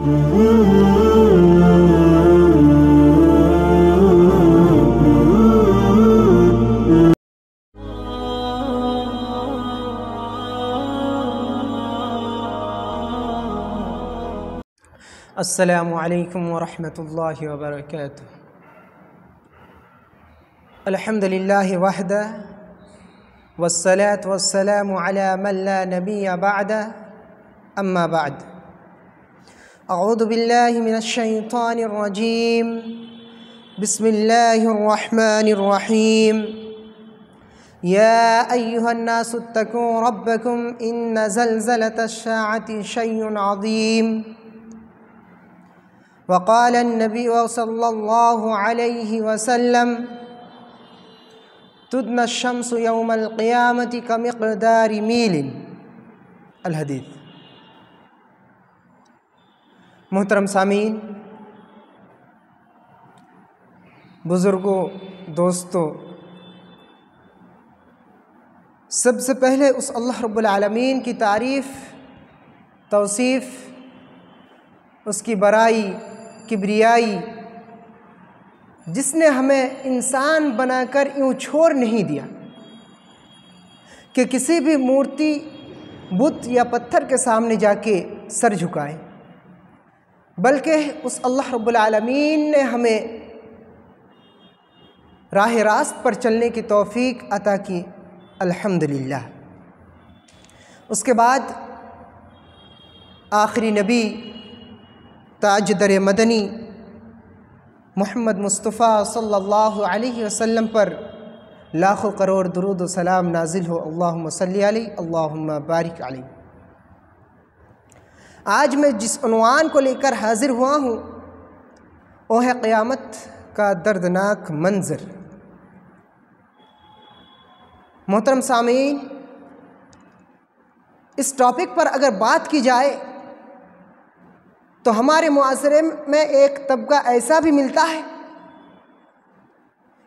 السلام علیکم ورحمۃ اللہ وبرکاتہ۔ الحمد للہ وحدہ والصلاة والسلام علی من لا نبی بعدہ، اما بعد۔ اعوذ باللہ من الشیطان الرجیم، بسم اللہ الرحمن الرحیم۔ یا ایہا الناس اتقوا ربکم ان زلزلۃ الساعۃ شیء عظیم۔ وقال النبی صلی اللہ علیہ وسلم تدنى الشمس یوم القیامت کمقدار میل۔ الحدیث۔ محترم سامعین، بزرگوں، دوستوں، سب سے پہلے اس اللہ رب العالمین کی تعریف، توصیف، اس کی بڑائی، کبریائی، جس نے ہمیں انسان بنا کر یوں چھوڑ نہیں دیا کہ کسی بھی مورتی، بت یا پتھر کے سامنے جا کے سر جھکائیں، بلکہ اس اللہ رب العالمین نے ہمیں راہ راست پر چلنے کی توفیق عطا کی، الحمدللہ۔ اس کے بعد آخری نبی، تاجدر مدنی محمد مصطفیٰ صلی اللہ علیہ وسلم پر لاکھوں کروڑ درود و سلام نازل ہو، اللہم صلی علیہ، اللہم بارک علیہ۔ آج میں جس عنوان کو لے کر حاضر ہوا ہوں وہ ہے قیامت کا دردناک منظر۔ محترم سامعین، اس ٹاپک پر اگر بات کی جائے تو ہمارے معاشرے میں ایک طبقہ ایسا بھی ملتا ہے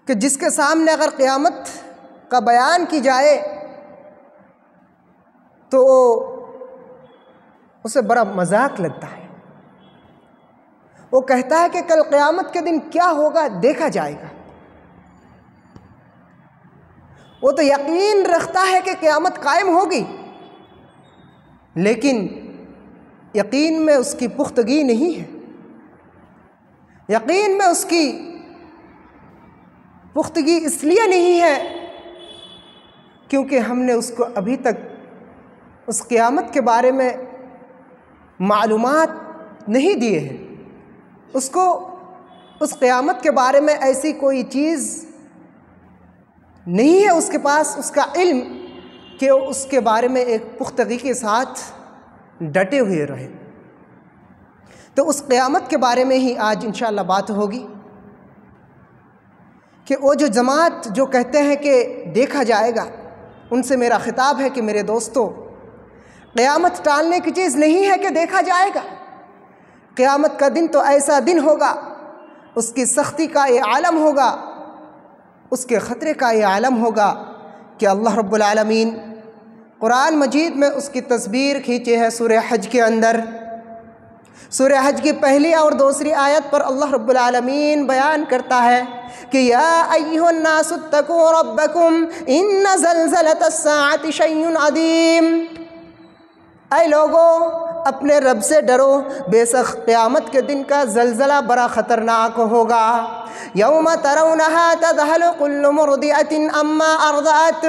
کہ جس کے سامنے اگر قیامت کا بیان کی جائے تو اسے بڑا مذاق لگتا ہے۔ وہ کہتا ہے کہ کل قیامت کے دن کیا ہوگا دیکھا جائے گا۔ وہ تو یقین رکھتا ہے کہ قیامت قائم ہوگی، لیکن یقین میں اس کی پختگی نہیں ہے۔ یقین میں اس کی پختگی اس لیے نہیں ہے کیونکہ ہم نے اس کو ابھی تک اس قیامت کے بارے میں معلومات نہیں دیے ہیں۔ اس کو اس قیامت کے بارے میں ایسی کوئی چیز نہیں ہے اس کے پاس، اس کا علم، کہ وہ اس کے بارے میں ایک پختگی کے ساتھ ڈٹے ہوئے رہے۔ تو اس قیامت کے بارے میں ہی آج انشاءاللہ بات ہوگی کہ وہ جو جماعت جو کہتے ہیں کہ دیکھا جائے گا، ان سے میرا خطاب ہے کہ میرے دوستو، قیامت ٹالنے کی چیز نہیں ہے کہ دیکھا جائے گا۔ قیامت کا دن تو ایسا دن ہوگا، اس کی سختی کا یہ عالم ہوگا، اس کے خطرے کا یہ عالم ہوگا کہ اللہ رب العالمین قرآن مجید میں اس کی تصویر کھینچے ہے سورہ حج کے اندر۔ سورہ حج کی پہلی اور دوسری آیت پر اللہ رب العالمین بیان کرتا ہے کہ یا ایھا الناس اتقوا ربکم ان زلزلۃ الساعۃ شیء عظیم۔ اے لوگو، اپنے رب سے ڈرو، بے شک قیامت کے دن کا زلزلہ بڑا خطرناک ہوگا۔ یوم ترونها تذہل کل مرضعۃ عما ارضعت۔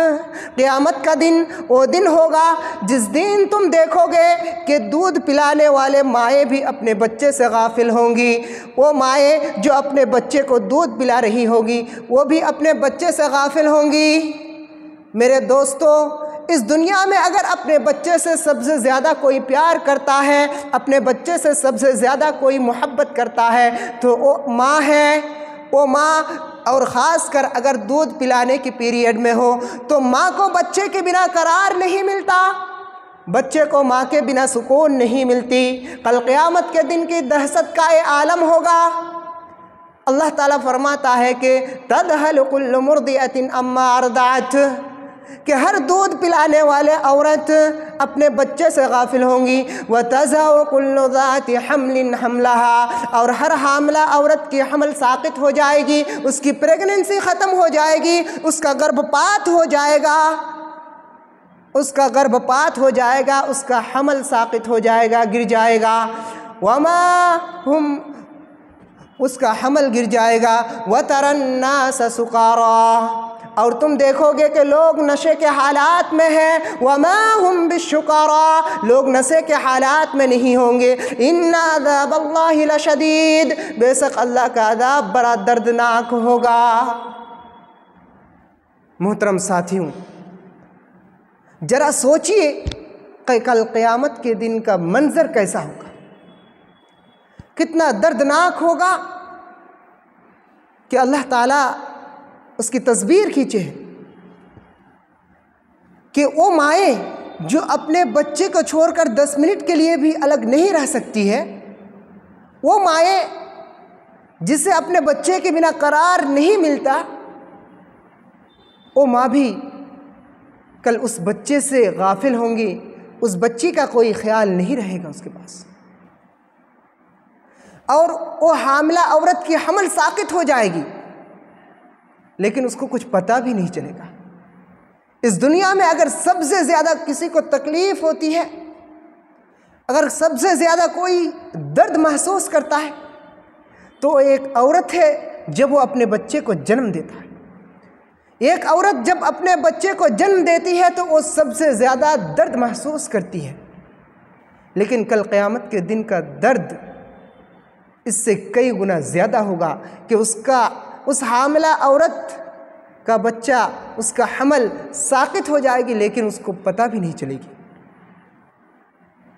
قیامت کا دن وہ دن ہوگا جس دن تم دیکھو گے کہ دودھ پلانے والے مائیں بھی اپنے بچے سے غافل ہوں گی۔ وہ مائیں جو اپنے بچے کو دودھ پلا رہی ہوگی وہ بھی اپنے بچے سے غافل ہوں گی۔ میرے دوستو، اس دنیا میں اگر اپنے بچے سے سب سے زیادہ کوئی پیار کرتا ہے، اپنے بچے سے سب سے زیادہ کوئی محبت کرتا ہے تو وہ ماں ہے۔ وہ ماں، اور خاص کر اگر دودھ پلانے کی پیریڈ میں ہو تو ماں کو بچے کے بنا قرار نہیں ملتا، بچے کو ماں کے بنا سکون نہیں ملتی۔ کل قیامت کے دن کی دہشت کا یہ عالم ہوگا۔ اللہ تعالیٰ فرماتا ہے کہ تذہل کل مرضعۃ عما ارضعت۔ کہ ہر دودھ پلانے والے عورت اپنے بچے سے غافل ہوں گی، وَتَضَعُ كُلُّ ذَاتِ حَمْلٍ حَمْلَهَا، اور ہر حاملہ عورت کی حمل ساقط ہو جائے گی، اس کی پریگننسی ختم ہو جائے گی، اس کا گربھپات ہو جائے گا، اس کا گربھپات ہو جائے گا، اس کا حمل ساقط ہو جائے گا، گر جائے گا، اس کا حمل گر جائے گا، وَتَرَى النَّاسَ سُقَارَىٰ، اور تم دیکھو گے کہ لوگ نشے کے حالات میں ہیں، وَمَا هُمْ بِالسُّقَارَىٰ، لوگ نشے کے حالات میں نہیں ہوں گے، إِنَّ عَذَابَ اللَّهِ لَشَدِيدٌ، بے شک اللہ کا عذاب بڑا دردناک ہوگا۔ محترم ساتھیوں، ذرا سوچئے کہ کل قیامت کے دن کا منظر کیسا ہوگا، کتنا دردناک ہوگا کہ اللہ تعالیٰ اس کی تصویر کھینچے کہ وہ مائیں جو اپنے بچے کو چھوڑ کر 10 منٹ کے لیے بھی الگ نہیں رہ سکتی ہے، وہ مائیں جسے اپنے بچے کے بنا قرار نہیں ملتا، وہ ماں بھی کل اس بچے سے غافل ہوں گی، اس بچی کا کوئی خیال نہیں رہے گا اس کے پاس، اور وہ حاملہ عورت کی حمل ساقط ہو جائے گی، لیکن اس کو کچھ پتہ بھی نہیں چلے گا۔ اس دنیا میں اگر سب سے زیادہ کسی کو تکلیف ہوتی ہے، اگر سب سے زیادہ کوئی درد محسوس کرتا ہے تو ایک عورت ہے جب وہ اپنے بچے کو جنم دیتا ہے۔ ایک عورت جب اپنے بچے کو جنم دیتی ہے تو وہ سب سے زیادہ درد محسوس کرتی ہے، لیکن کل قیامت کے دن کا درد اس سے کئی گنا زیادہ ہوگا کہ اس حاملہ عورت کا بچہ، اس کا حمل ساقط ہو جائے گی، لیکن اس کو پتہ بھی نہیں چلے گی۔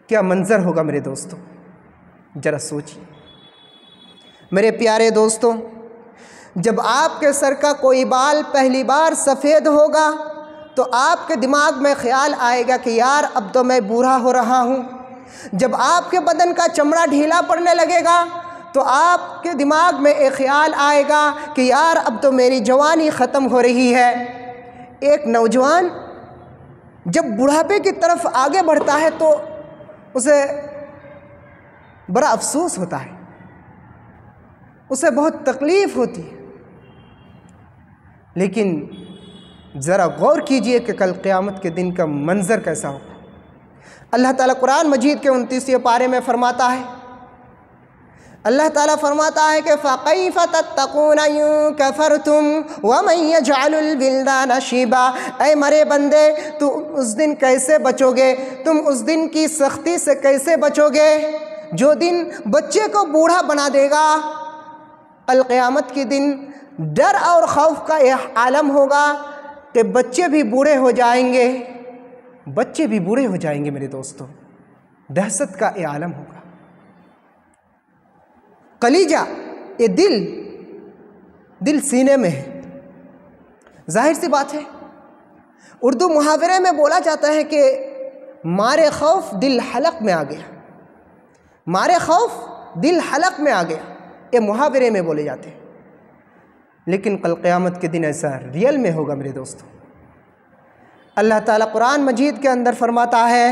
کیا منظر ہوگا میرے دوستوں، ذرا سوچیے۔ میرے پیارے دوستوں، جب آپ کے سر کا کوئی بال پہلی بار سفید ہوگا تو آپ کے دماغ میں خیال آئے گا کہ یار اب تو میں بوڑھا ہو رہا ہوں۔ جب آپ کے بدن کا چمڑا ڈھیلا پڑنے لگے گا تو آپ کے دماغ میں ایک خیال آئے گا کہ یار اب تو میری جوانی ختم ہو رہی ہے۔ ایک نوجوان جب بڑھاپے کی طرف آگے بڑھتا ہے تو اسے بڑا افسوس ہوتا ہے، اسے بہت تکلیف ہوتی ہے، لیکن ذرا غور کیجئے کہ کل قیامت کے دن کا منظر کیسا ہوگا۔ اللہ تعالیٰ قرآن مجید کے 29ویں پارے میں فرماتا ہے، اللہ تعالیٰ فرماتا ہے کہ فَكَيْفَ تَتَّقُونَ إِن كَفَرْتُمْ وَمَن يَجْعَلُ الْوِلْدَانَ شِيبًا، اے مرے بندے تم اس دن کیسے بچو گے، تم اس دن کی سختی سے کیسے بچو گے جو دن بچے کو بوڑھا بنا دے گا۔ القیامت کے دن ڈر اور خوف کا یہ عالم ہوگا کہ بچے بھی بوڑھے ہو جائیں گے، بچے بھی بوڑھے ہو جائیں گے میرے دوستوں، دہشت کا یہ عالم ہوگا۔ کلیجہ، یہ دل سینے میں ہے، ظاہر سی بات ہے۔ اردو محاورے میں بولا جاتا ہے کہ مارے خوف دل حلق میں آ گیا، مارے خوف دل حلق میں آ گیا، یہ محاورے میں بولے جاتے ہیں، لیکن کل قیامت کے دن ایسا ریئل میں ہوگا میرے دوستوں۔ اللہ تعالیٰ قرآن مجید کے اندر فرماتا ہے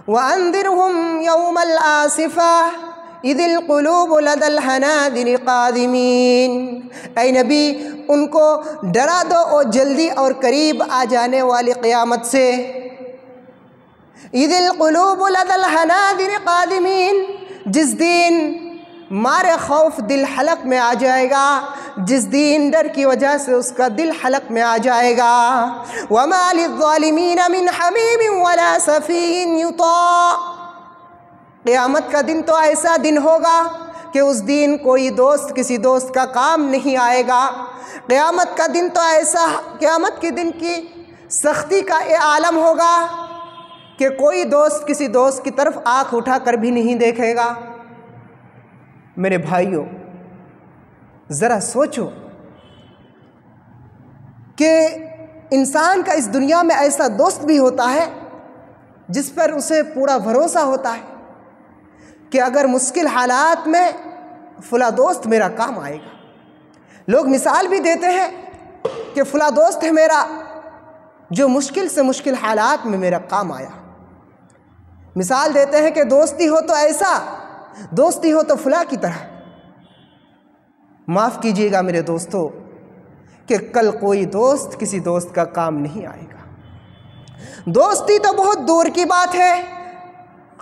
وَأَنذِرْهُمْ يَوْمَ الْآسِفَةِ اِذِ الْقُلُوبُ لَدَى الْحَنَاجِرِ قَاذِمِينَ، اے نبی ان کو ڈرا دو اور جلدی اور قریب آ جانے والی قیامت سے۔ اِذِ الْقُلُوبُ لَدَى الْحَنَاجِرِ قَاذِمِينَ، جس دن مارے خوف دل حلق میں آ جائے گا، جس دن ڈر کی وجہ سے اس کا دل حلق میں آ جائے گا۔ وَمَا لِلظَّالِمِينَ مِنْ حَمِيمٍ وَلَا صَفِيٍّ يُطَاعُ، قیامت کا دن تو ایسا دن ہوگا کہ اس دن کوئی دوست کسی دوست کا کام نہیں آئے گا۔ قیامت کا دن تو ایسا، قیامت کے دن کی سختی کا یہ عالم ہوگا کہ کوئی دوست کسی دوست کی طرف آنکھ اٹھا کر بھی نہیں دیکھے گا۔ میرے بھائیوں، ذرا سوچو کہ انسان کا اس دنیا میں ایسا دوست بھی ہوتا ہے جس پر اسے پورا بھروسہ ہوتا ہے کہ اگر مشکل حالات میں فلاں دوست میرا کام آئے گا۔ لوگ مثال بھی دیتے ہیں کہ فلاں دوست ہے میرا، جو مشکل سے مشکل حالات میں میرا کام آیا۔ مثال دیتے ہیں کہ دوستی ہو تو ایسا، دوستی ہو تو فلاں کی طرح۔ معاف کیجیے گا میرے دوستو کہ کل کوئی دوست کسی دوست کا کام نہیں آئے گا۔ دوستی تو بہت دور کی بات ہے،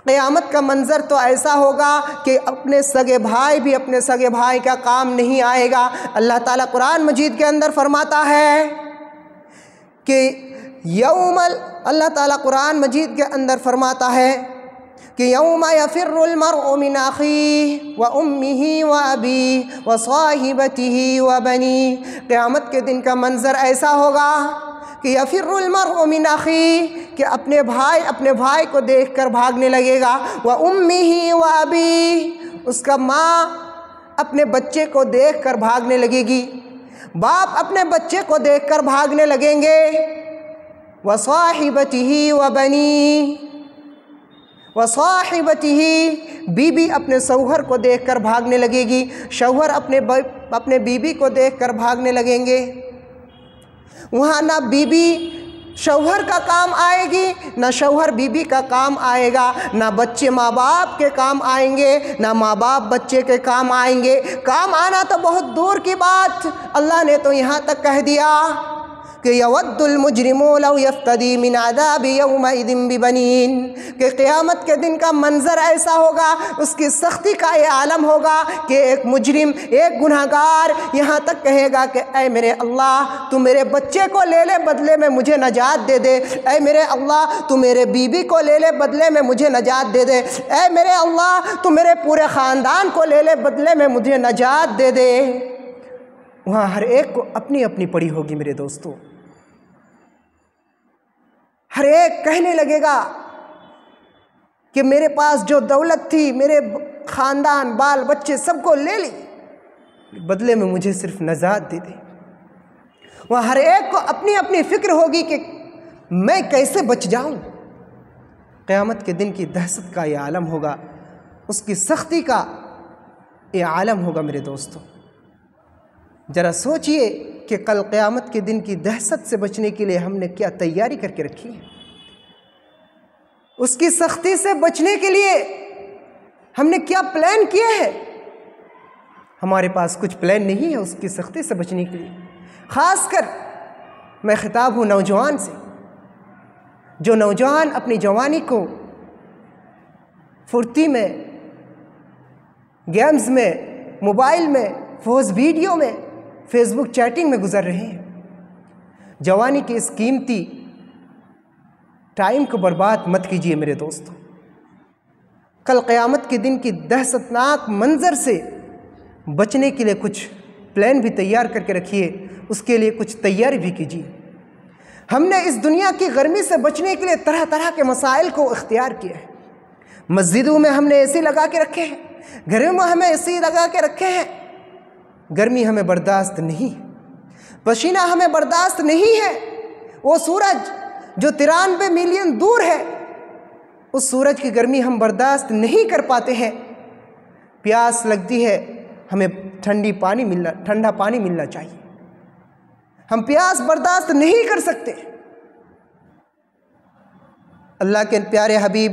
قیامت کا منظر تو ایسا ہوگا کہ اپنے سگے بھائی بھی اپنے سگے بھائی کا کام نہیں آئے گا۔ اللہ تعالیٰ قرآن مجید کے اندر فرماتا ہے کہ اللہ تعالیٰ قرآن مجید کے اندر فرماتا ہے کہ یوم یفر المرء من اخیہ وامہ وابیہ وصاحبتہ وبنیہ، قیامت کے دن کا منظر ایسا ہوگا کہ یفر المرء من اخیہ، کہ اپنے بھائی کو دیکھ کر بھاگنے لگے گا، وامہ وابیہ، اس کا ماں اپنے بچے کو دیکھ کر بھاگنے لگے گی، باپ اپنے بچے کو دیکھ کر بھاگنے لگیں گے، وصاحبتہ وبنیہ، وصاحبتہ، بیوی اپنے شوہر کو دیکھ کر بھاگنے لگے گی، شوہر اپنے بیوی کو دیکھ کر بھاگنے لگیں گے۔ وہاں نہ بیوی شوہر کا کام آئے گی، نہ شوہر بیوی کا کام آئے گا، نہ بچے ماں باپ کے کام آئیں گے، نہ ماں باپ بچے کے کام آئیں گے۔ کام آنا تو بہت دور کی بات، اللہ نے تو یہاں تک کہہ دیا کہ یود المجرم لو یفتدی من عذاب یومئذ ببنیہ، کہ قیامت کے دن کا منظر ایسا ہوگا، اس کی سختی کا یہ عالم ہوگا کہ ایک مجرم، ایک گناہگار یہاں تک کہے گا کہ اے میرے اللہ تو میرے بچے کو لے لے، بدلے میں مجھے نجات دے دے، اے میرے اللہ تو میرے بیوی کو لے لے، بدلے میں مجھے نجات دے دے، اے میرے اللہ تو میرے پورے خاندان کو لے لے، بدلے میں مجھے نجات دے دے۔ وہاں ہر ایک کو اپنی اپنی پڑی ہوگی میرے دوستو، ہر ایک کہنے لگے گا کہ میرے پاس جو دولت تھی، میرے خاندان بال بچے سب کو لے لی، بدلے میں مجھے صرف نجات دے دے۔ وہاں ہر ایک کو اپنی اپنی فکر ہوگی کہ میں کیسے بچ جاؤں۔ قیامت کے دن کی دہشت کا یہ عالم ہوگا، اس کی سختی کا یہ عالم ہوگا میرے دوستو۔ ذرا سوچئے کہ کل قیامت کے دن کی دہشت سے بچنے کے لیے ہم نے کیا تیاری کر کے رکھی ہے، اس کی سختی سے بچنے کے لیے ہم نے کیا پلان کیا ہے۔ ہمارے پاس کچھ پلان نہیں ہے اس کی سختی سے بچنے کے لیے۔ خاص کر میں خطاب ہوں نوجوان سے، جو نوجوان اپنی جوانی کو پھرتی میں، گیمز میں، موبائل میں، فوز ویڈیو میں، فیس بک چیٹنگ میں گزر رہے ہیں۔ جوانی کے اس قیمتی ٹائم کو برباد مت کیجیے میرے دوستو۔ کل قیامت کے دن کی دہشتناک منظر سے بچنے کے لیے کچھ پلان بھی تیار کر کے رکھیے، اس کے لیے کچھ تیاری بھی کیجیے۔ ہم نے اس دنیا کی گرمی سے بچنے کے لیے طرح طرح کے مسائل کو اختیار کیا ہے۔ مسجدوں میں ہم نے اے سی لگا کے رکھے ہیں، گھروں میں ہمیں اے سی لگا کے رکھے ہیں۔ گرمی ہمیں برداشت نہیں، پسینہ ہمیں برداشت نہیں ہے۔ وہ سورج جو 93 ملین دور ہے، اس سورج کی گرمی ہم برداشت نہیں کر پاتے ہیں۔ پیاس لگتی ہے، ہمیں ٹھنڈا پانی ملنا چاہیے، ہم پیاس برداشت نہیں کر سکتے۔ اللہ کے پیارے حبیب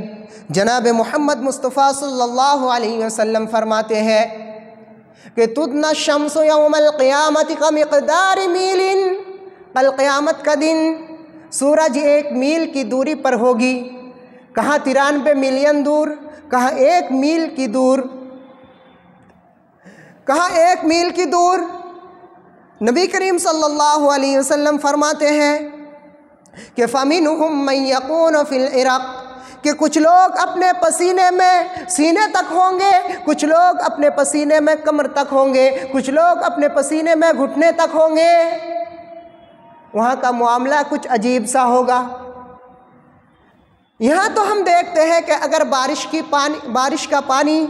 جناب محمد مصطفیٰ صلی اللہ علیہ وسلم فرماتے ہیں کہ تدنی الشمس یوم القیامت کمقدار میل، کل قیامت کا دن سورج 1 میل کی دوری پر ہوگی۔ کہاں 93 ملین دور، کہاں 1 میل کی دور، کہاں 1 میل کی دور۔ نبی کریم صلی اللہ علیہ وسلم فرماتے ہیں کہ فَمِنْهُمْ مَنْ يَكُونُ فِي الْعِرَقِ، کہ کچھ لوگ اپنے پسینے میں سینے تک ہوں گے، کچھ لوگ اپنے پسینے میں کمر تک ہوں گے، کچھ لوگ اپنے پسینے میں گھٹنے تک ہوں گے۔ وہاں کا معاملہ کچھ عجیب سا ہوگا۔ یہاں تو ہم دیکھتے ہیں کہ اگر بارش کا پانی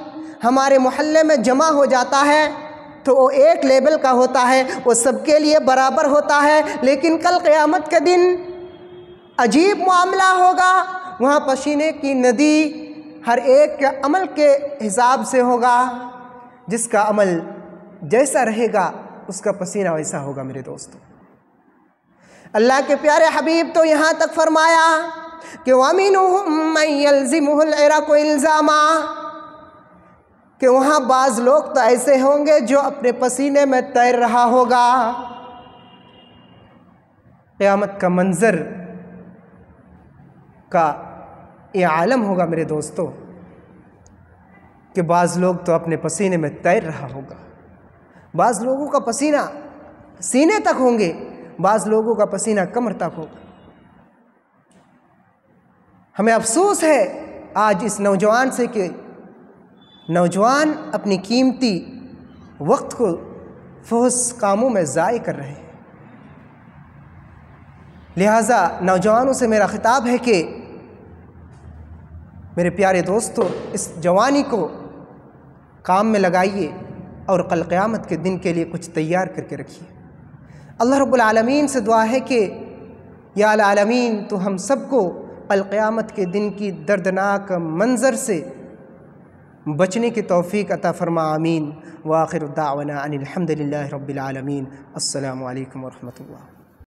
ہمارے محلے میں جمع ہو جاتا ہے تو وہ ایک لیول کا ہوتا ہے، وہ سب کے لیے برابر ہوتا ہے، لیکن کل قیامت کے دن عجیب معاملہ ہوگا۔ وہاں پسینے کی ندی ہر ایک کے عمل کے حساب سے ہوگا، جس کا عمل جیسا رہے گا اس کا پسینہ ویسا ہوگا میرے دوستو۔ اللہ کے پیارے حبیب تو یہاں تک فرمایا کہ وَمِنْهُمْ مَنْ يَلْزِمُهُ الْعِرَقُ إِلْزَامًا، کہ وہاں بعض لوگ تو ایسے ہوں گے جو اپنے پسینے میں تیر رہا ہوگا۔ قیامت کا منظر کا یہ عالم ہوگا میرے دوستو کہ بعض لوگ تو اپنے پسینے میں تیر رہا ہوگا، بعض لوگوں کا پسینہ سینے تک ہوں گے، بعض لوگوں کا پسینہ کمر تک ہوگا۔ ہمیں افسوس ہے آج اس نوجوان سے کہ نوجوان اپنی قیمتی وقت کو فحش کاموں میں ضائع کر رہے ہیں۔ لہٰذا نوجوانوں سے میرا خطاب ہے کہ میرے پیارے دوستو، اس جوانی کو کام میں لگائیے اور کل قیامت کے دن کے لیے کچھ تیار کر کے رکھیے۔ اللہ رب العالمین سے دعا ہے کہ یا العالمین تو ہم سب کو کل قیامت کے دن کی دردناک منظر سے بچنے کی توفیق عطا فرما، آمین۔ وآخر دعوانا ان الحمد للہ رب العالمین۔ السلام علیکم ورحمۃ اللہ۔